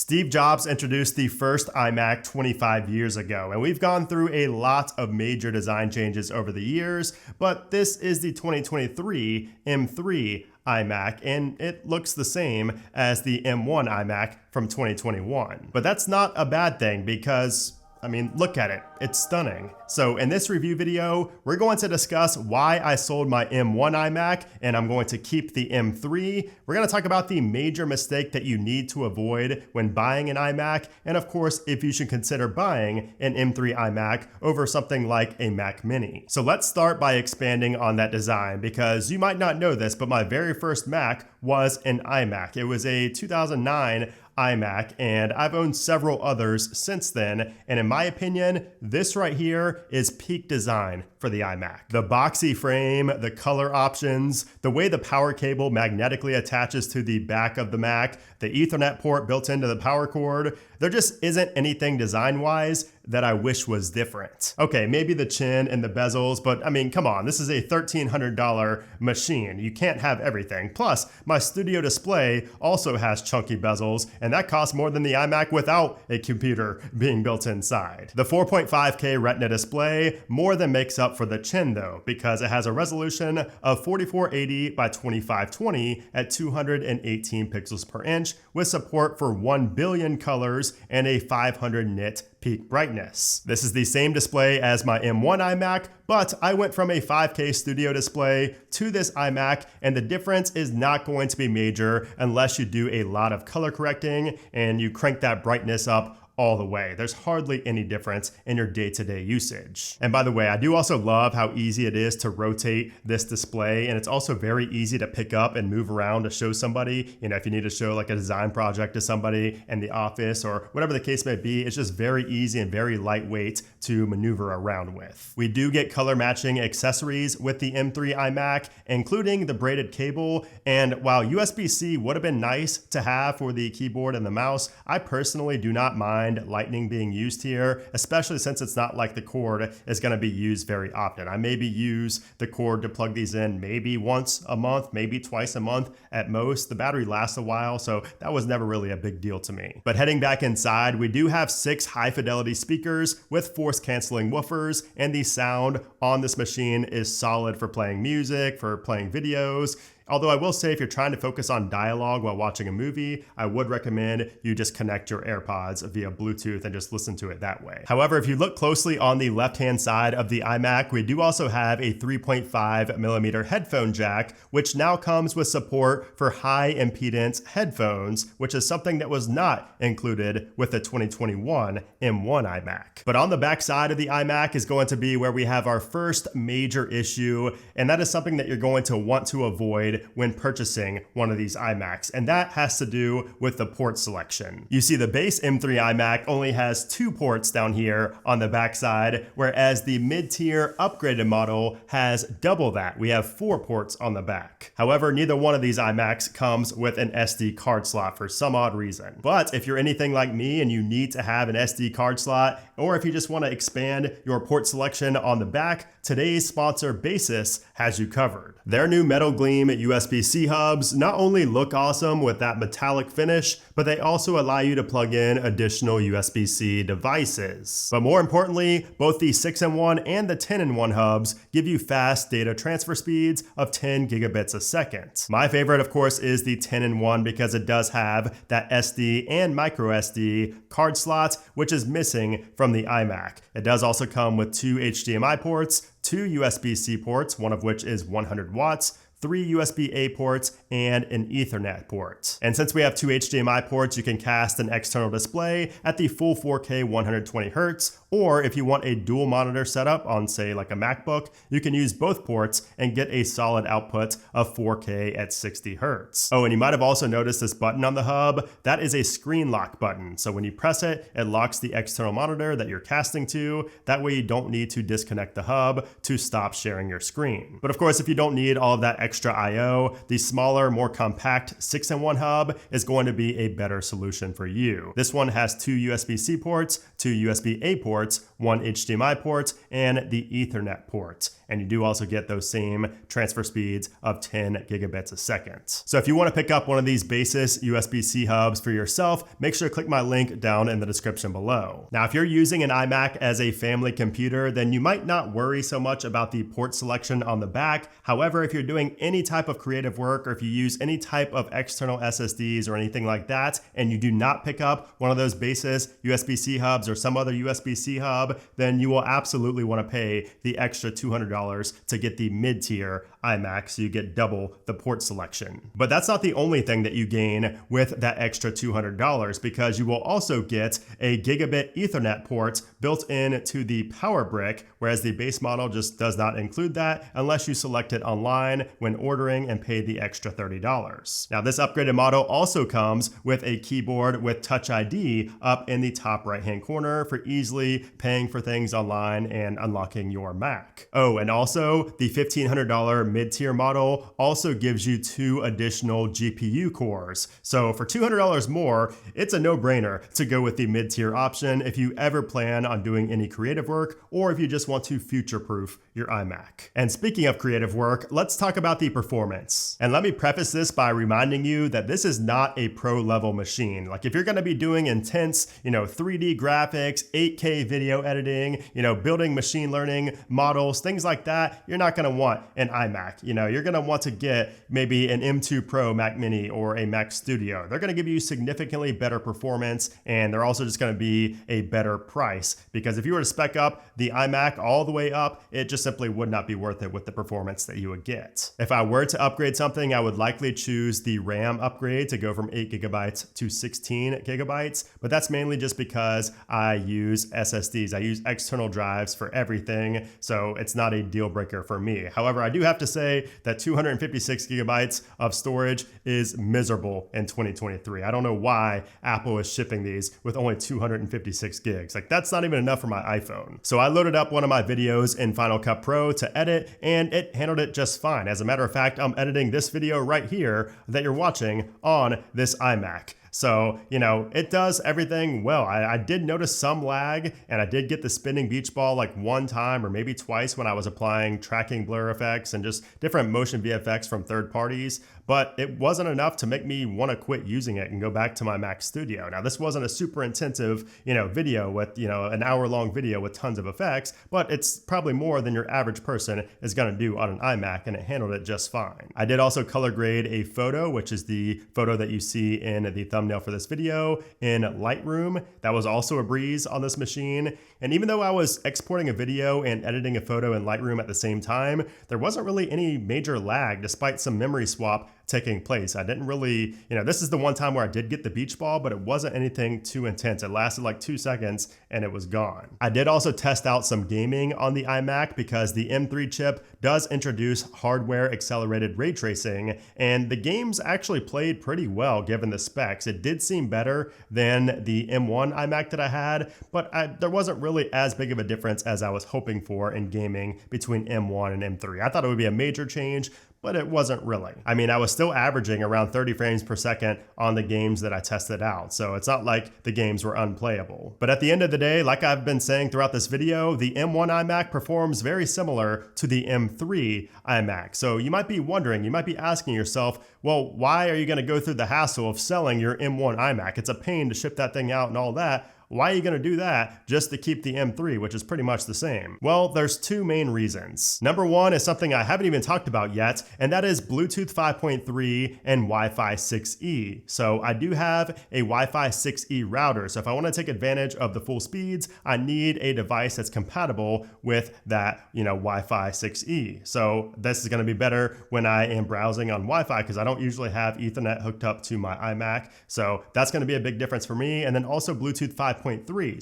Steve Jobs introduced the first iMac 25 years ago, and we've gone through a lot of major design changes over the years, but this is the 2023 M3 iMac, and it looks the same as the M1 iMac from 2021. But that's not a bad thing because, look at it. It's stunning. So in this review video, we're going to discuss why I sold my M1 iMac and I'm going to keep the M3. We're going to talk about the major mistake that you need to avoid when buying an iMac, and of course, if you should consider buying an M3 iMac over something like a Mac Mini. So let's start by expanding on that design, because you might not know this, but my very first Mac was an iMac. It was a 2009 iMac, and I've owned several others since then, and in my opinion, this right here is peak design for the iMac. The boxy frame, the color options, the way the power cable magnetically attaches to the back of the Mac, the Ethernet port built into the power cord, there just isn't anything design-wise that I wish was different. Okay, maybe the chin and the bezels, but come on, this is a $1,300 machine. You can't have everything. Plus, my studio display also has chunky bezels, and that costs more than the iMac without a computer being built inside. The 4.5K Retina display more than makes up for the chin though, because it has a resolution of 4480 by 2520 at 218 pixels per inch, with support for 1 billion colors and a 500 nit peak brightness. This is the same display as my M1 iMac, but I went from a 5K studio display to this iMac, and the difference is not going to be major unless you do a lot of color correcting and you crank that brightness up all the way. There's hardly any difference in your day-to-day usage. And by the way, I do also love how easy it is to rotate this display, and it's also very easy to pick up and move around to show somebody. If you need to show like a design project to somebody in the office or whatever the case may be, it's just very easy and very lightweight to maneuver around with. We do get color matching accessories with the M3 iMac, including the braided cable, and while USB-C would have been nice to have for the keyboard and the mouse, I personally do not mind Lightning being used here, especially since it's not like the cord is going to be used very often. I maybe use the cord to plug these in maybe once a month, maybe twice a month at most. The battery lasts a while, so that was never really a big deal to me. But heading back inside, we do have 6 high fidelity speakers with force canceling woofers, and the sound on this machine is solid for playing music, for playing videos. Although I will say, if you're trying to focus on dialogue while watching a movie, I would recommend you just connect your AirPods via Bluetooth and just listen to it that way. However, if you look closely on the left-hand side of the iMac, we do also have a 3.5mm headphone jack, which now comes with support for high impedance headphones, which is something that was not included with the 2021 M1 iMac. But on the back side of the iMac is going to be where we have our first major issue, and that is something that you're going to want to avoid when purchasing one of these iMacs, and that has to do with the port selection. You see, the base M3 iMac only has 2 ports down here on the backside, whereas the mid-tier upgraded model has double that. We have 4 ports on the back. However, neither one of these iMacs comes with an SD card slot for some odd reason. But if you're anything like me and you need to have an SD card slot, or if you just want to expand your port selection on the back, today's sponsor Basis has you covered. Their new metal gleam USB-C hubs not only look awesome with that metallic finish, but they also allow you to plug in additional USB-C devices. But more importantly, both the 6-in-1 and the 10-in-1 hubs give you fast data transfer speeds of 10 gigabits a second. My favorite, of course, is the 10-in-1 because it does have that SD and micro SD card slot, which is missing from the iMac. It does also come with 2 HDMI ports, 2 USB-C ports, one of which is 100 watts, 3 USB-A ports, and an Ethernet port. And since we have 2 HDMI ports, you can cast an external display at the full 4K 120Hz, or if you want a dual monitor setup on, say, like a MacBook, you can use both ports and get a solid output of 4K at 60 Hz. Oh, and you might have also noticed this button on the hub. That is a screen lock button. So when you press it, it locks the external monitor that you're casting to. That way you don't need to disconnect the hub to stop sharing your screen. But of course, if you don't need all of that extra I/O, the smaller, more compact 6-in-1 hub is going to be a better solution for you. This one has 2 USB-C ports, 2 USB-A ports, 1 HDMI port, and the Ethernet port. And you do also get those same transfer speeds of 10 gigabits a second. So if you want to pick up one of these basis USB-C hubs for yourself, make sure to click my link down in the description below. Now, if you're using an iMac as a family computer, then you might not worry so much about the port selection on the back. However, if you're doing any type of creative work, or if you use any type of external SSDs or anything like that, and you do not pick up one of those basis USB-C hubs or some other USB-C hub, then you will absolutely want to pay the extra $200 to get the mid-tier iMac, so you get double the port selection. But that's not the only thing that you gain with that extra $200, because you will also get a gigabit Ethernet port built in to the power brick, whereas the base model just does not include that unless you select it online when ordering and pay the extra $30. Now, this upgraded model also comes with a keyboard with Touch ID up in the top right hand corner for easily paying for things online and unlocking your Mac. Oh, and also the $1,500 mid-tier model also gives you 2 additional GPU cores. So for $200 more, it's a no-brainer to go with the mid-tier option if you ever plan on doing any creative work, or if you just want to future-proof your iMac. And speaking of creative work, let's talk about the performance. And let me preface this by reminding you that this is not a pro-level machine. Like, if you're going to be doing intense, 3D graphics, 8K video editing, building machine learning models, things like that, you're not going to want an iMac. You're going to want to get maybe an M2 Pro Mac Mini or a Mac Studio. They're going to give you significantly better performance, and they're also just going to be a better price, because if you were to spec up the iMac all the way up, it just simply would not be worth it with the performance that you would get. If I were to upgrade something, I would likely choose the RAM upgrade to go from 8 gigabytes to 16 gigabytes, but that's mainly just because I use SSDs. I use external drives for everything, so it's not a deal breaker for me. However, I do have to say that 256 gigabytes of storage is miserable in 2023. I don't know why Apple is shipping these with only 256 gigs. Like, that's not even enough for my iPhone. So I loaded up one of my videos in Final Cut Pro to edit, and it handled it just fine. As a matter of fact, I'm editing this video right here that you're watching on this iMac. So, it does everything well. I did notice some lag, and I did get the spinning beach ball like one time or maybe twice when I was applying tracking blur effects and just different motion VFX from third parties, but it wasn't enough to make me want to quit using it and go back to my Mac Studio. Now, this wasn't a super intensive, video with, an hour-long video with tons of effects, but it's probably more than your average person is going to do on an iMac, and it handled it just fine. I did also color grade a photo, which is the photo that you see in the thumbnail for this video, in Lightroom. That was also a breeze on this machine. And even though I was exporting a video and editing a photo in Lightroom at the same time, there wasn't really any major lag despite some memory swap taking place. I didn't really, this is the one time where I did get the beach ball, but it wasn't anything too intense. It lasted like 2 seconds and it was gone. I did also test out some gaming on the iMac because the M3 chip does introduce hardware accelerated ray tracing, and the games actually played pretty well given the specs. It did seem better than the M1 iMac that I had, but there wasn't really as big of a difference as I was hoping for in gaming between M1 and M3. I thought it would be a major change, but it wasn't really. I mean, I was still averaging around 30 frames per second on the games that I tested out, so it's not like the games were unplayable. But at the end of the day, like I've been saying throughout this video, the M1 iMac performs very similar to the M3 iMac. So you might be wondering, you might be asking yourself, well, why are you gonna go through the hassle of selling your M1 iMac? It's a pain to ship that thing out and all that. Why are you going to do that just to keep the M3, which is pretty much the same? Well, there's 2 main reasons. Number one is something I haven't even talked about yet, and that is Bluetooth 5.3 and Wi-Fi 6E. So I do have a Wi-Fi 6E router. So if I want to take advantage of the full speeds, I need a device that's compatible with that, Wi-Fi 6E. So this is going to be better when I am browsing on Wi-Fi because I don't usually have Ethernet hooked up to my iMac. So that's going to be a big difference for me. And then also Bluetooth 5.3.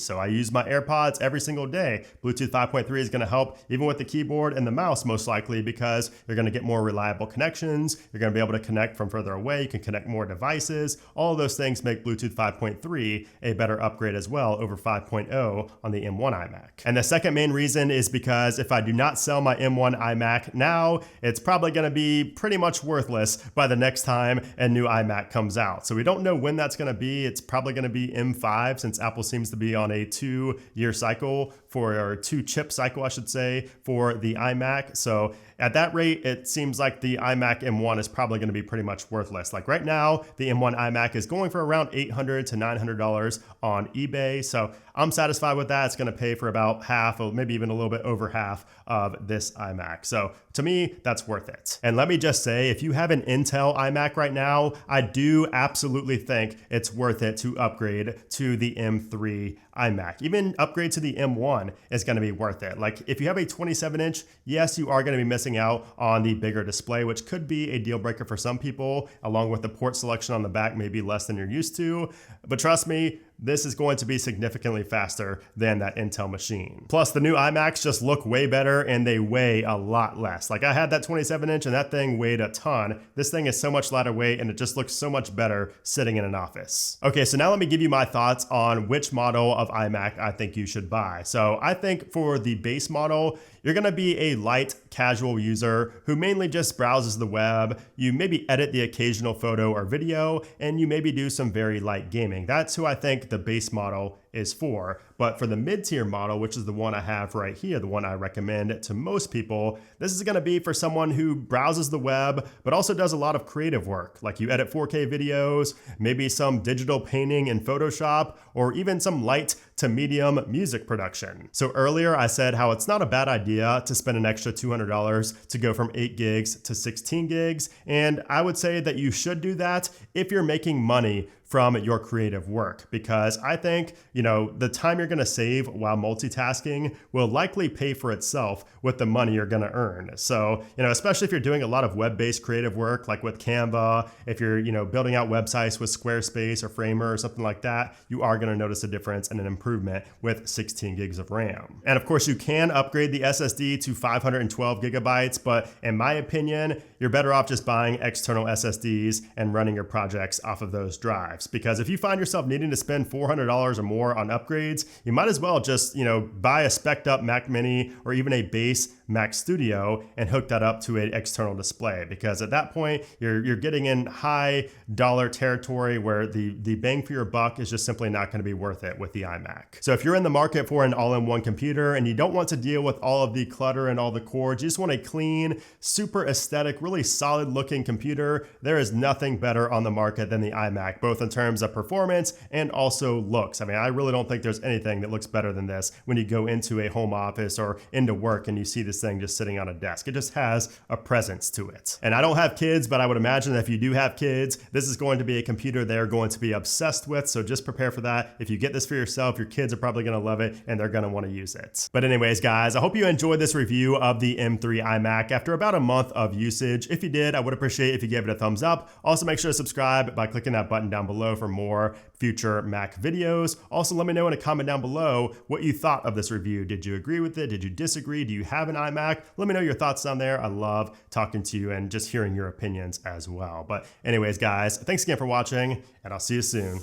So I use my AirPods every single day. Bluetooth 5.3 is going to help even with the keyboard and the mouse most likely because you're going to get more reliable connections. You're going to be able to connect from further away. You can connect more devices. All of those things make Bluetooth 5.3 a better upgrade as well over 5.0 on the M1 iMac. And the second main reason is because if I do not sell my M1 iMac now, it's probably going to be pretty much worthless by the next time a new iMac comes out. So we don't know when that's going to be. It's probably going to be M5 since Apple seems to be on a 2-year cycle or 2-chip cycle, I should say, for the iMac. So at that rate, it seems like the iMac M1 is probably going to be pretty much worthless. Like right now, the M1 iMac is going for around $800 to $900 on eBay. So I'm satisfied with that. It's going to pay for about half, or maybe even a little bit over half of this iMac. So to me, that's worth it. And let me just say, if you have an Intel iMac right now, I do absolutely think it's worth it to upgrade to the M3 iMac. Even upgrade to the M1 is going to be worth it. Like if you have a 27-inch, yes, you are going to be missing out on the bigger display, which could be a deal breaker for some people, along with the port selection on the back may be less than you're used to. But trust me, this is going to be significantly faster than that Intel machine. Plus, the new iMacs just look way better and they weigh a lot less. Like I had that 27-inch and that thing weighed a ton. This thing is so much lighter weight and it just looks so much better sitting in an office. Okay, so now let me give you my thoughts on which model of iMac I think you should buy. So I think for the base model, you're gonna be a light, casual user who mainly just browses the web. You maybe edit the occasional photo or video, and you maybe do some very light gaming. That's who I think the base model is for. But for the mid-tier model, which is the one I have right here, the one I recommend to most people, this is gonna be for someone who browses the web, but also does a lot of creative work. Like you edit 4K videos, maybe some digital painting in Photoshop, or even some light to medium music production. So earlier I said how it's not a bad idea to spend an extra $200 to go from 8 gigs to 16 gigs. And I would say that you should do that if you're making money from your creative work, because I think, the time you're gonna save while multitasking will likely pay for itself with the money you're gonna earn. So, especially if you're doing a lot of web-based creative work, like with Canva, if you're, building out websites with Squarespace or Framer or something like that, you are gonna notice a difference and an improvement with 16 gigs of RAM. And of course, you can upgrade the SSD to 512 gigabytes, but in my opinion, you're better off just buying external SSDs and running your projects off of those drives. Because if you find yourself needing to spend $400 or more on upgrades, you might as well just, buy a spec'd up Mac Mini or even a base Mac Studio and hook that up to an external display. Because at that point, you're getting in high dollar territory where the bang for your buck is just simply not going to be worth it with the iMac. So if you're in the market for an all-in-one computer and you don't want to deal with all of the clutter and all the cords, you just want a clean, super aesthetic, really solid looking computer, there is nothing better on the market than the iMac, both in terms of performance and also looks. I mean, I really don't think there's anything that looks better than this when you go into a home office or into work and you see this thing just sitting on a desk. It just has a presence to it. And I don't have kids, but I would imagine that if you do have kids, this is going to be a computer they're going to be obsessed with. So just prepare for that. If you get this for yourself, your kids are probably going to love it and they're going to want to use it. But anyways, guys, I hope you enjoyed this review of the M3 iMac after about a month of usage. If you did, I would appreciate if you gave it a thumbs up. Also, make sure to subscribe by clicking that button down below for more future Mac videos. Also, let me know in a comment down below what you thought of this review. Did you agree with it? Did you disagree? Do you have an iMac? Let me know your thoughts down there. I love talking to you and just hearing your opinions as well. But anyways, guys, thanks again for watching, and I'll see you soon.